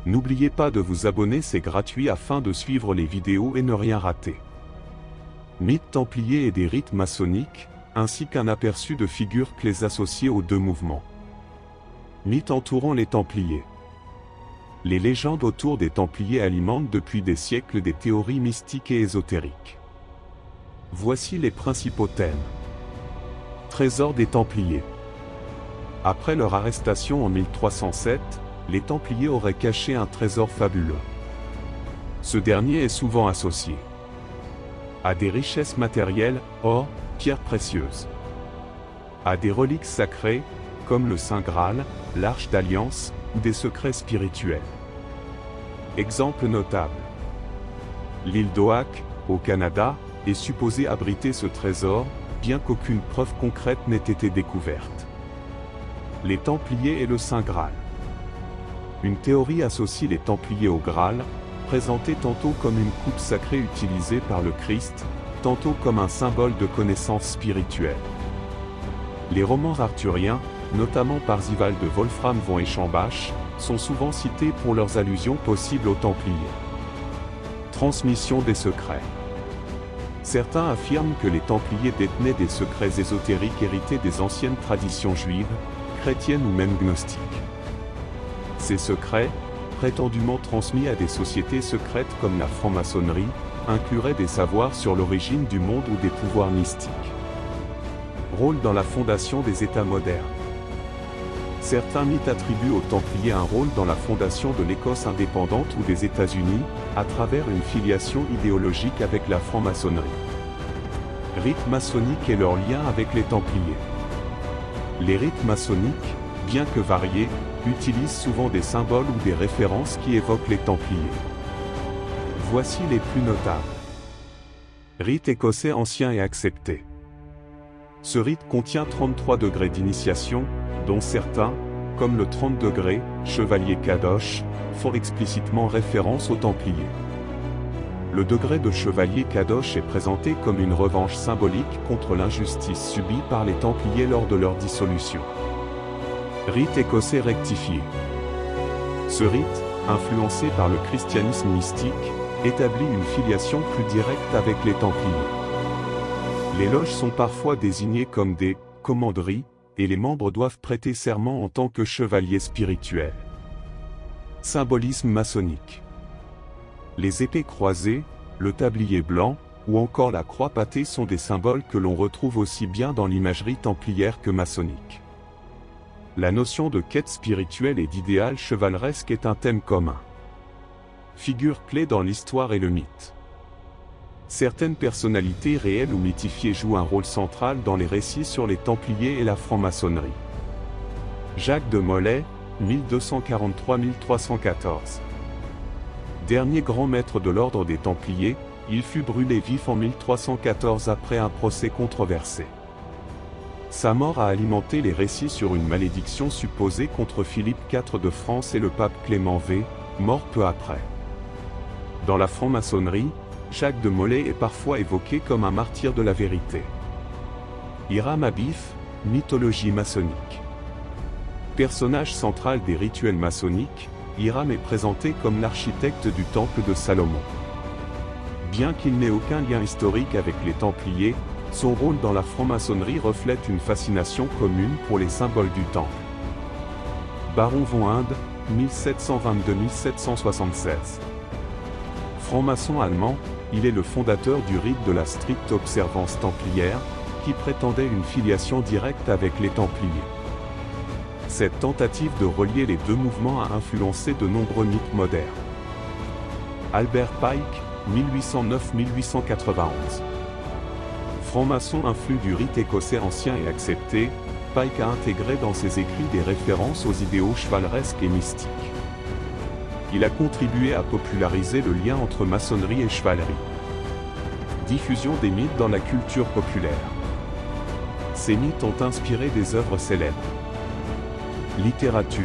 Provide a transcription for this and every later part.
N'oubliez pas de vous abonner, c'est gratuit afin de suivre les vidéos et ne rien rater. Mythe templier et des rites maçonniques, ainsi qu'un aperçu de figures clés associées aux deux mouvements. Mythe entourant les Templiers. Les légendes autour des Templiers alimentent depuis des siècles des théories mystiques et ésotériques. Voici les principaux thèmes. Trésor des Templiers. Après leur arrestation en 1307, les Templiers auraient caché un trésor fabuleux. Ce dernier est souvent associé à des richesses matérielles, or, pierres précieuses, à des reliques sacrées, comme le Saint Graal, l'Arche d'Alliance, ou des secrets spirituels. Exemple notable. L'île d'Oahu, au Canada, est supposée abriter ce trésor, bien qu'aucune preuve concrète n'ait été découverte. Les Templiers et le Saint Graal. Une théorie associe les Templiers au Graal, présenté tantôt comme une coupe sacrée utilisée par le Christ, tantôt comme un symbole de connaissance spirituelle. Les romans arthuriens, notamment Parzival de Wolfram von Eschenbach, sont souvent cités pour leurs allusions possibles aux Templiers. Transmission des secrets. Certains affirment que les Templiers détenaient des secrets ésotériques hérités des anciennes traditions juives, chrétiennes ou même gnostiques. Ces secrets, prétendument transmis à des sociétés secrètes comme la franc-maçonnerie, incluraient des savoirs sur l'origine du monde ou des pouvoirs mystiques. Rôle dans la fondation des États modernes. Certains mythes attribuent aux Templiers un rôle dans la fondation de l'Écosse indépendante ou des États-Unis, à travers une filiation idéologique avec la franc-maçonnerie. Rites maçonniques et leur lien avec les Templiers. Les rites maçonniques, bien que variés, utilisent souvent des symboles ou des références qui évoquent les Templiers. Voici les plus notables. Rite écossais ancien et accepté. Ce rite contient 33 degrés d'initiation, dont certains, comme le 30 degrés, chevalier Kadosh, font explicitement référence aux Templiers. Le degré de chevalier Kadosh est présenté comme une revanche symbolique contre l'injustice subie par les Templiers lors de leur dissolution. Rite écossais rectifié. Ce rite, influencé par le christianisme mystique, établit une filiation plus directe avec les Templiers. Les loges sont parfois désignées comme des « commanderies », et les membres doivent prêter serment en tant que chevaliers spirituels. Symbolisme maçonnique. Les épées croisées, le tablier blanc, ou encore la croix pâtée sont des symboles que l'on retrouve aussi bien dans l'imagerie templière que maçonnique. La notion de quête spirituelle et d'idéal chevaleresque est un thème commun. Figure clé dans l'histoire et le mythe. Certaines personnalités réelles ou mythifiées jouent un rôle central dans les récits sur les Templiers et la franc-maçonnerie. Jacques de Molay, 1243-1314. Dernier grand maître de l'ordre des Templiers, il fut brûlé vif en 1314 après un procès controversé. Sa mort a alimenté les récits sur une malédiction supposée contre Philippe IV de France et le pape Clément V, mort peu après. Dans la franc-maçonnerie, Jacques de Molay est parfois évoqué comme un martyr de la vérité. Hiram Abif, mythologie maçonnique. Personnage central des rituels maçonniques, Hiram est présenté comme l'architecte du temple de Salomon. Bien qu'il n'ait aucun lien historique avec les Templiers, son rôle dans la franc-maçonnerie reflète une fascination commune pour les symboles du temple. Baron von Inde, 1722-1776. Franc-maçon allemand, il est le fondateur du rite de la stricte observance templière, qui prétendait une filiation directe avec les Templiers. Cette tentative de relier les deux mouvements a influencé de nombreux mythes modernes. Albert Pike, 1809-1891. Franc-maçon influx du rite écossais ancien et accepté, Pike a intégré dans ses écrits des références aux idéaux chevaleresques et mystiques. Il a contribué à populariser le lien entre maçonnerie et chevalerie. Diffusion des mythes dans la culture populaire. Ces mythes ont inspiré des œuvres célèbres. Littérature.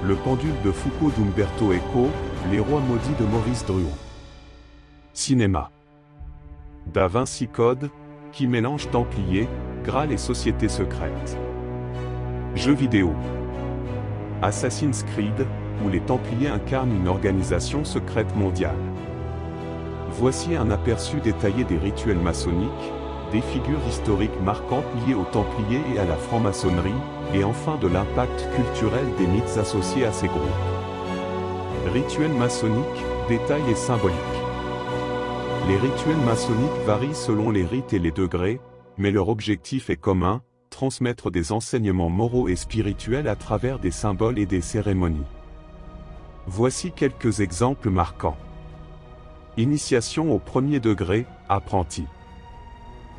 Le pendule de Foucault d'Umberto Eco, Les rois maudits de Maurice Druon. Cinéma. Da Vinci Code, qui mélange Templiers, Graal et société secrète. Jeux vidéo. Assassin's Creed, où les Templiers incarnent une organisation secrète mondiale. Voici un aperçu détaillé des rituels maçonniques, des figures historiques marquantes liées aux Templiers et à la franc-maçonnerie, et enfin de l'impact culturel des mythes associés à ces groupes. Rituels maçonniques, détails et symboliques. Les rituels maçonniques varient selon les rites et les degrés, mais leur objectif est commun, transmettre des enseignements moraux et spirituels à travers des symboles et des cérémonies. Voici quelques exemples marquants. Initiation au premier degré, apprenti.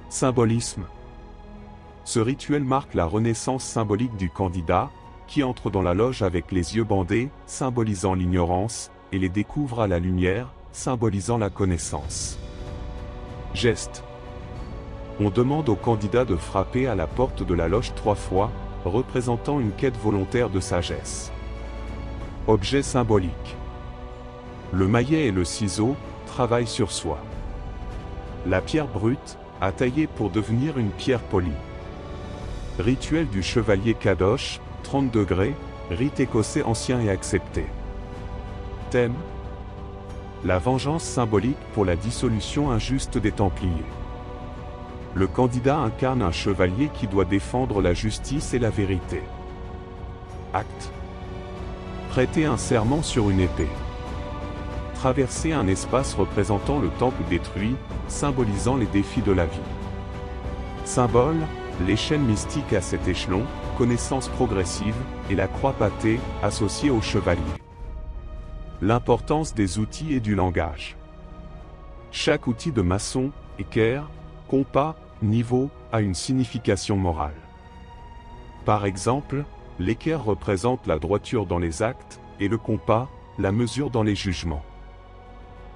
Symbolisme. Ce rituel marque la renaissance symbolique du candidat, qui entre dans la loge avec les yeux bandés, symbolisant l'ignorance, et les découvre à la lumière, symbolisant la connaissance. Geste. On demande au candidat de frapper à la porte de la loge 3 fois, représentant une quête volontaire de sagesse. Objet symbolique. Le maillet et le ciseau travaillent sur soi. La pierre brute, à tailler pour devenir une pierre polie. Rituel du chevalier Kadosh, 30 degrés, rite écossais ancien et accepté. Thème. La vengeance symbolique pour la dissolution injuste des Templiers. Le candidat incarne un chevalier qui doit défendre la justice et la vérité. Acte. Prêter un serment sur une épée. Traverser un espace représentant le temple détruit, symbolisant les défis de la vie. Symbole, l'échelle mystique à cet échelon, connaissance progressive, et la croix pâtée, associée au chevalier. L'importance des outils et du langage. Chaque outil de maçon, équerre, compas, niveau, a une signification morale. Par exemple, l'équerre représente la droiture dans les actes, et le compas, la mesure dans les jugements.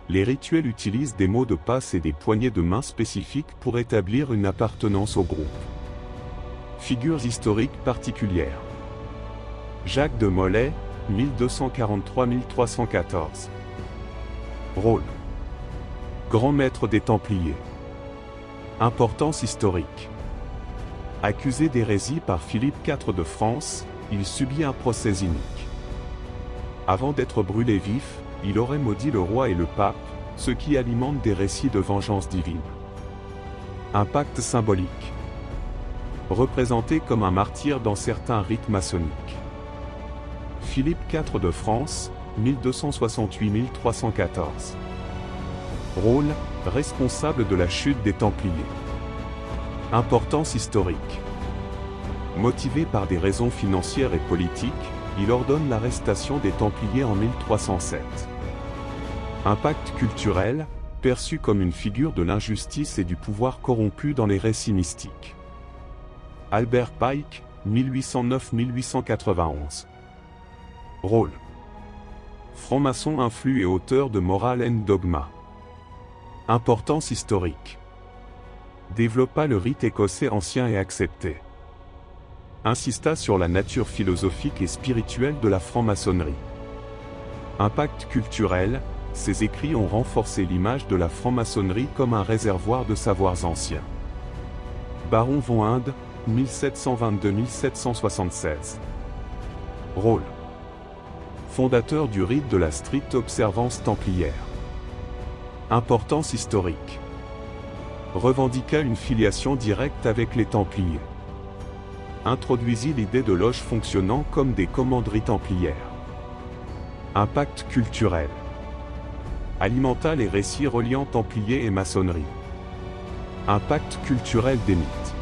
Les rituels utilisent des mots de passe et des poignées de main spécifiques pour établir une appartenance au groupe. Figures historiques particulières. Jacques de Molay, 1243-1314. Rôle. Grand maître des Templiers. Importance historique. Accusé d'hérésie par Philippe IV de France, il subit un procès inique. Avant d'être brûlé vif, il aurait maudit le roi et le pape, ce qui alimente des récits de vengeance divine. Impact symbolique. Représenté comme un martyr dans certains rites maçonniques. Philippe IV de France, 1268-1314. Rôle, responsable de la chute des Templiers. Importance historique. Motivé par des raisons financières et politiques, il ordonne l'arrestation des Templiers en 1307. Impact culturel, perçu comme une figure de l'injustice et du pouvoir corrompu dans les récits mystiques. Albert Pike, 1809-1891. Rôle. Franc-maçon influent et auteur de Moral and Dogma. Importance historique. Développa le rite écossais ancien et accepté. Insista sur la nature philosophique et spirituelle de la franc-maçonnerie. Impact culturel, ses écrits ont renforcé l'image de la franc-maçonnerie comme un réservoir de savoirs anciens. Baron von Inde, 1722-1776. Rôle. Fondateur du rite de la stricte observance templière. Importance historique. Revendiqua une filiation directe avec les Templiers. Introduisit l'idée de loges fonctionnant comme des commanderies templières. Impact culturel. Alimenta les récits reliant Templiers et maçonnerie. Impact culturel des mythes.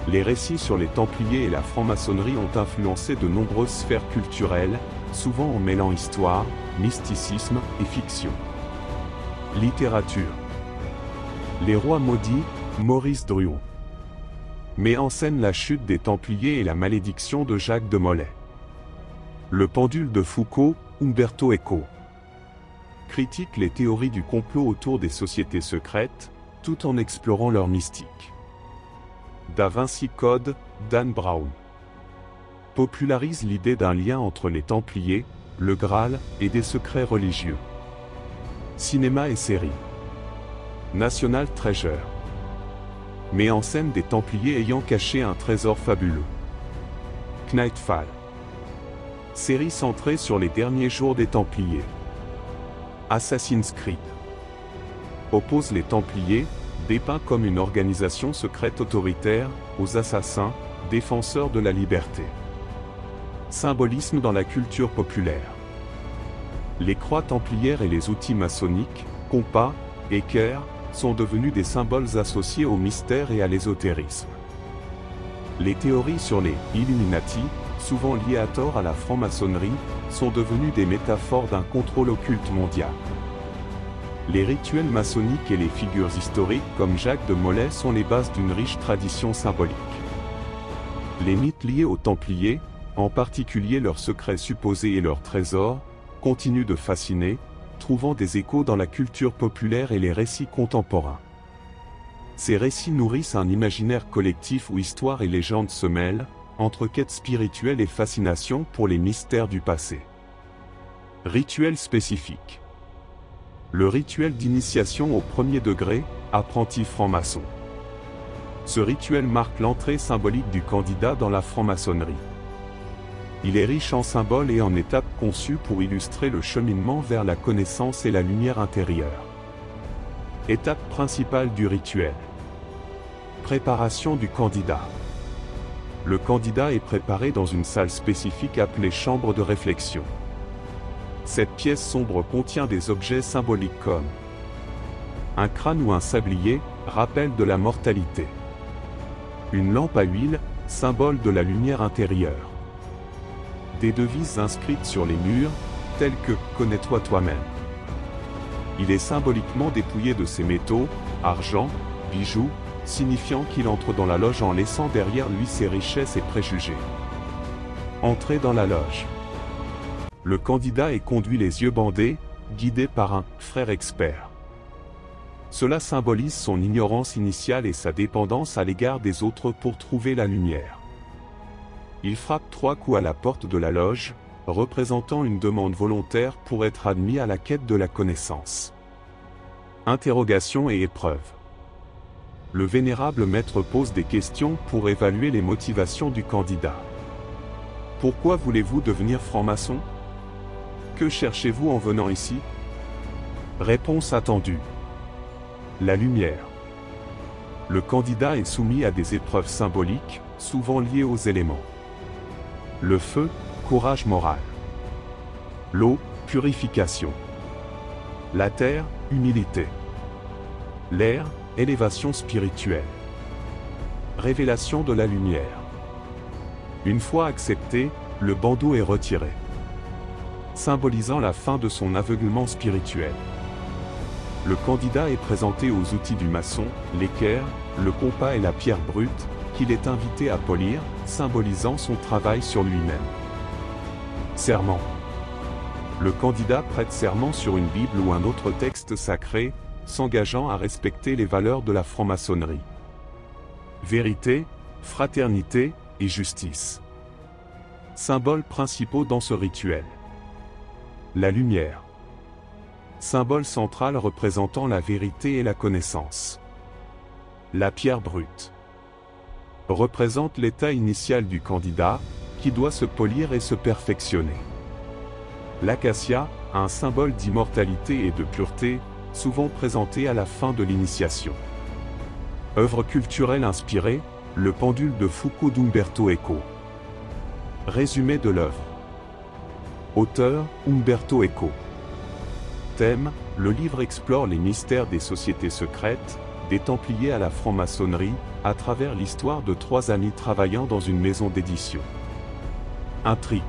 Les récits sur les Templiers et la franc-maçonnerie ont influencé de nombreuses sphères culturelles, souvent en mêlant histoire, mysticisme et fiction. Littérature. Les Rois maudits, Maurice Druon. Met en scène la chute des Templiers et la malédiction de Jacques de Molay. Le pendule de Foucault, Umberto Eco. Critique les théories du complot autour des sociétés secrètes, tout en explorant leur mystique. Da Vinci Code, Dan Brown. Popularise l'idée d'un lien entre les Templiers, le Graal, et des secrets religieux. Cinéma et séries. National Treasure. Met en scène des Templiers ayant caché un trésor fabuleux. Knightfall. Série centrée sur les derniers jours des Templiers. Assassin's Creed oppose les Templiers, dépeints comme une organisation secrète autoritaire, aux assassins, défenseurs de la liberté. Symbolisme dans la culture populaire. Les croix templières et les outils maçonniques, compas, équerres, sont devenus des symboles associés au mystère et à l'ésotérisme. Les théories sur les Illuminati, souvent liées à tort à la franc-maçonnerie, sont devenues des métaphores d'un contrôle occulte mondial. Les rituels maçonniques et les figures historiques comme Jacques de Molay sont les bases d'une riche tradition symbolique. Les mythes liés aux Templiers, en particulier leurs secrets supposés et leurs trésors, continuent de fasciner, trouvant des échos dans la culture populaire et les récits contemporains. Ces récits nourrissent un imaginaire collectif où histoire et légende se mêlent, entre quête spirituelle et fascination pour les mystères du passé. Rituel spécifique. Le rituel d'initiation au premier degré, apprenti franc-maçon. Ce rituel marque l'entrée symbolique du candidat dans la franc-maçonnerie. Il est riche en symboles et en étapes conçues pour illustrer le cheminement vers la connaissance et la lumière intérieure. Étape principale du rituel. Préparation du candidat. Le candidat est préparé dans une salle spécifique appelée chambre de réflexion. Cette pièce sombre contient des objets symboliques comme un crâne ou un sablier, rappel de la mortalité. Une lampe à huile, symbole de la lumière intérieure. Des devises inscrites sur les murs, telles que « Connais-toi toi-même ». Il est symboliquement dépouillé de ses métaux, argent, bijoux, signifiant qu'il entre dans la loge en laissant derrière lui ses richesses et préjugés. Entrée dans la loge. Le candidat est conduit les yeux bandés, guidé par un « frère expert ». Cela symbolise son ignorance initiale et sa dépendance à l'égard des autres pour trouver la lumière. Il frappe 3 coups à la porte de la loge, représentant une demande volontaire pour être admis à la quête de la connaissance. Interrogation et épreuve. Le vénérable maître pose des questions pour évaluer les motivations du candidat. Pourquoi voulez-vous devenir franc-maçon? Que cherchez-vous en venant ici? Réponse attendue. La lumière. Le candidat est soumis à des épreuves symboliques, souvent liées aux éléments. Le feu, courage moral. L'eau, purification. La terre, humilité. L'air, élévation spirituelle. Révélation de la lumière. Une fois accepté, le bandeau est retiré, symbolisant la fin de son aveuglement spirituel. Le candidat est présenté aux outils du maçon, l'équerre, le compas et la pierre brute, qu'il est invité à polir, symbolisant son travail sur lui-même. Serment. Le candidat prête serment sur une Bible ou un autre texte sacré, s'engageant à respecter les valeurs de la franc-maçonnerie. Vérité, fraternité et justice. Symboles principaux dans ce rituel. La lumière. Symbole central représentant la vérité et la connaissance. La pierre brute représente l'état initial du candidat, qui doit se polir et se perfectionner. L'acacia, un symbole d'immortalité et de pureté, souvent présenté à la fin de l'initiation. Œuvre culturelle inspirée, le pendule de Foucault d'Umberto Eco. Résumé de l'œuvre. Auteur, Umberto Eco. Thème, le livre explore les mystères des sociétés secrètes, des Templiers à la franc-maçonnerie, à travers l'histoire de 3 amis travaillant dans une maison d'édition. Intrigue.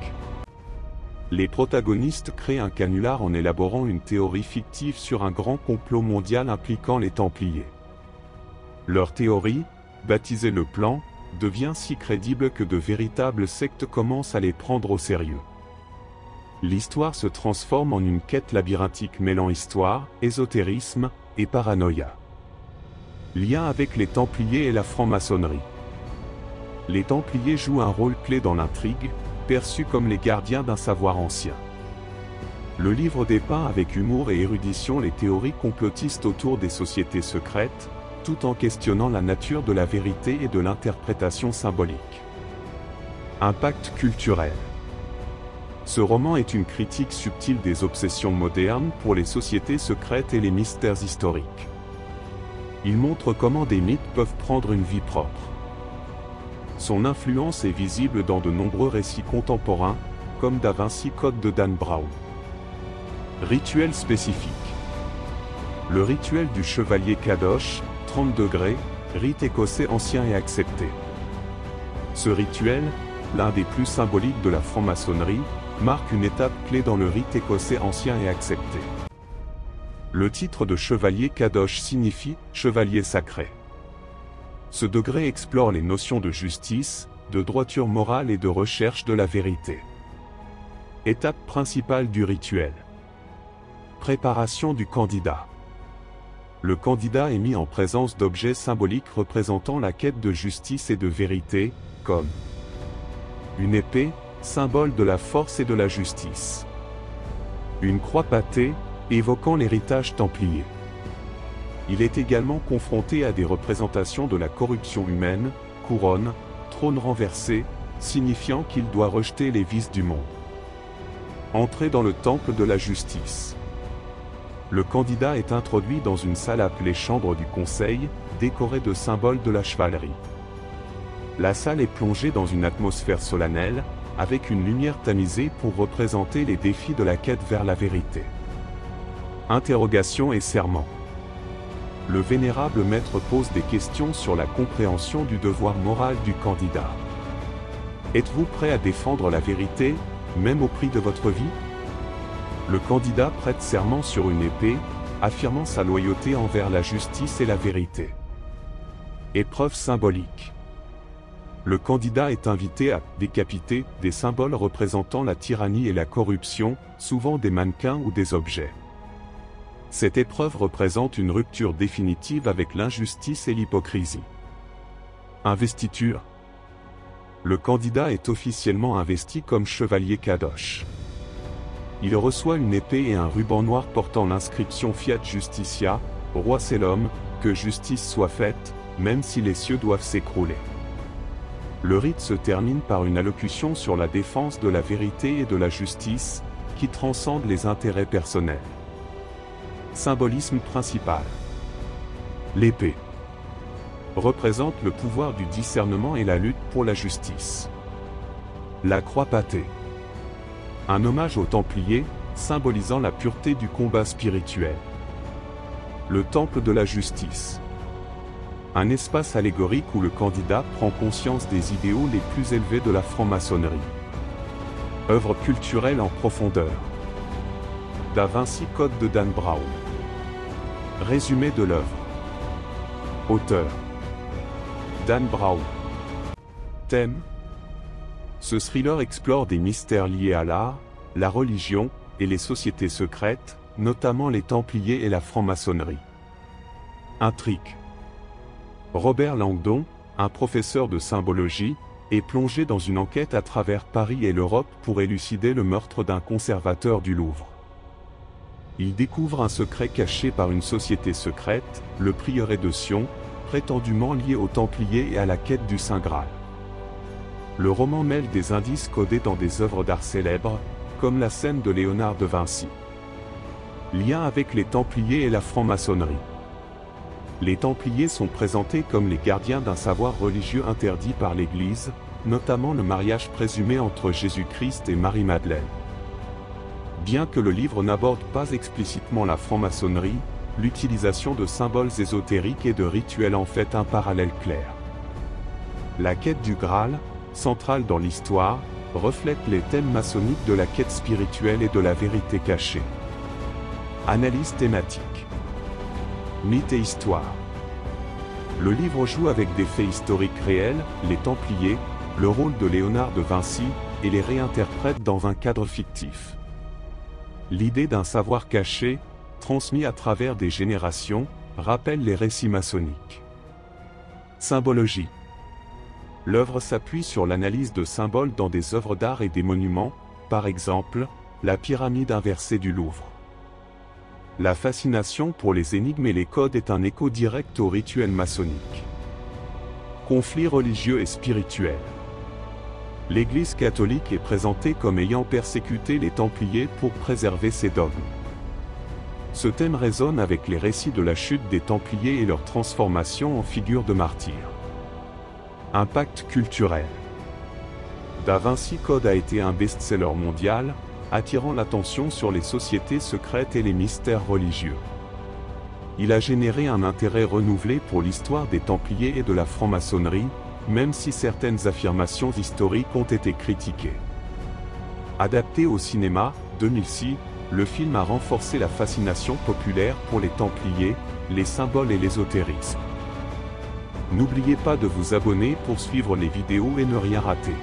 Les protagonistes créent un canular en élaborant une théorie fictive sur un grand complot mondial impliquant les Templiers. Leur théorie, baptisée le plan, devient si crédible que de véritables sectes commencent à les prendre au sérieux. L'histoire se transforme en une quête labyrinthique mêlant histoire, ésotérisme et paranoïa. Lien avec les Templiers et la franc-maçonnerie. Les Templiers jouent un rôle clé dans l'intrigue, perçus comme les gardiens d'un savoir ancien. Le livre dépeint avec humour et érudition les théories complotistes autour des sociétés secrètes, tout en questionnant la nature de la vérité et de l'interprétation symbolique. Impact culturel. Ce roman est une critique subtile des obsessions modernes pour les sociétés secrètes et les mystères historiques. Il montre comment des mythes peuvent prendre une vie propre. Son influence est visible dans de nombreux récits contemporains, comme Da Vinci Code de Dan Brown. Rituel spécifique. Le rituel du chevalier Kadosh, 30 degrés, rite écossais ancien et accepté. Ce rituel, l'un des plus symboliques de la franc-maçonnerie, marque une étape clé dans le rite écossais ancien et accepté. Le titre de chevalier Kadosh signifie « chevalier sacré ». Ce degré explore les notions de justice, de droiture morale et de recherche de la vérité. Étape principale du rituel. Préparation du candidat. Le candidat est mis en présence d'objets symboliques représentant la quête de justice et de vérité, comme une épée, symbole de la force et de la justice. Une croix pâtée, évoquant l'héritage templier. Il est également confronté à des représentations de la corruption humaine, couronne, trône renversé, signifiant qu'il doit rejeter les vices du monde. Entrer dans le temple de la justice. Le candidat est introduit dans une salle appelée chambre du conseil, décorée de symboles de la chevalerie. La salle est plongée dans une atmosphère solennelle, avec une lumière tamisée pour représenter les défis de la quête vers la vérité. Interrogation et serment. Le vénérable maître pose des questions sur la compréhension du devoir moral du candidat. Êtes-vous prêt à défendre la vérité, même au prix de votre vie? Le candidat prête serment sur une épée, affirmant sa loyauté envers la justice et la vérité. Épreuve symbolique. Le candidat est invité à décapiter des symboles représentant la tyrannie et la corruption, souvent des mannequins ou des objets. Cette épreuve représente une rupture définitive avec l'injustice et l'hypocrisie. Investiture. Le candidat est officiellement investi comme chevalier Kadosh. Il reçoit une épée et un ruban noir portant l'inscription Fiat Justitia, Roi c'est l'homme, que justice soit faite, même si les cieux doivent s'écrouler. Le rite se termine par une allocution sur la défense de la vérité et de la justice, qui transcende les intérêts personnels. Symbolisme principal. L'épée représente le pouvoir du discernement et la lutte pour la justice. La croix pâtée. Un hommage aux Templiers, symbolisant la pureté du combat spirituel. Le temple de la justice. Un espace allégorique où le candidat prend conscience des idéaux les plus élevés de la franc-maçonnerie. Œuvre culturelle en profondeur. Da Vinci Code de Dan Brown. Résumé de l'œuvre. Auteur. Dan Brown. Thème. Ce thriller explore des mystères liés à l'art, la religion et les sociétés secrètes, notamment les Templiers et la franc-maçonnerie. Intrigue. Robert Langdon, un professeur de symbologie, est plongé dans une enquête à travers Paris et l'Europe pour élucider le meurtre d'un conservateur du Louvre. Il découvre un secret caché par une société secrète, le prieuré de Sion, prétendument lié aux Templiers et à la quête du Saint Graal. Le roman mêle des indices codés dans des œuvres d'art célèbres, comme la scène de Léonard de Vinci. Lien avec les Templiers et la franc-maçonnerie. Les Templiers sont présentés comme les gardiens d'un savoir religieux interdit par l'Église, notamment le mariage présumé entre Jésus-Christ et Marie-Madeleine. Bien que le livre n'aborde pas explicitement la franc-maçonnerie, l'utilisation de symboles ésotériques et de rituels en fait un parallèle clair. La quête du Graal, centrale dans l'histoire, reflète les thèmes maçonniques de la quête spirituelle et de la vérité cachée. Analyse thématique. Mythe et histoire. Le livre joue avec des faits historiques réels, les Templiers, le rôle de Léonard de Vinci, et les réinterprète dans un cadre fictif. L'idée d'un savoir caché, transmis à travers des générations, rappelle les récits maçonniques. Symbologie. L'œuvre s'appuie sur l'analyse de symboles dans des œuvres d'art et des monuments, par exemple, la pyramide inversée du Louvre. La fascination pour les énigmes et les codes est un écho direct au rituel maçonnique. Conflits religieux et spirituels. l'Église catholique est présentée comme ayant persécuté les Templiers pour préserver ses dogmes. Ce thème résonne avec les récits de la chute des Templiers et leur transformation en figure de martyrs. Impact culturel. Da Vinci Code a été un best-seller mondial, attirant l'attention sur les sociétés secrètes et les mystères religieux. Il a généré un intérêt renouvelé pour l'histoire des Templiers et de la franc-maçonnerie, même si certaines affirmations historiques ont été critiquées. Adapté au cinéma, 2006, le film a renforcé la fascination populaire pour les Templiers, les symboles et l'ésotérisme. N'oubliez pas de vous abonner pour suivre les vidéos et ne rien rater.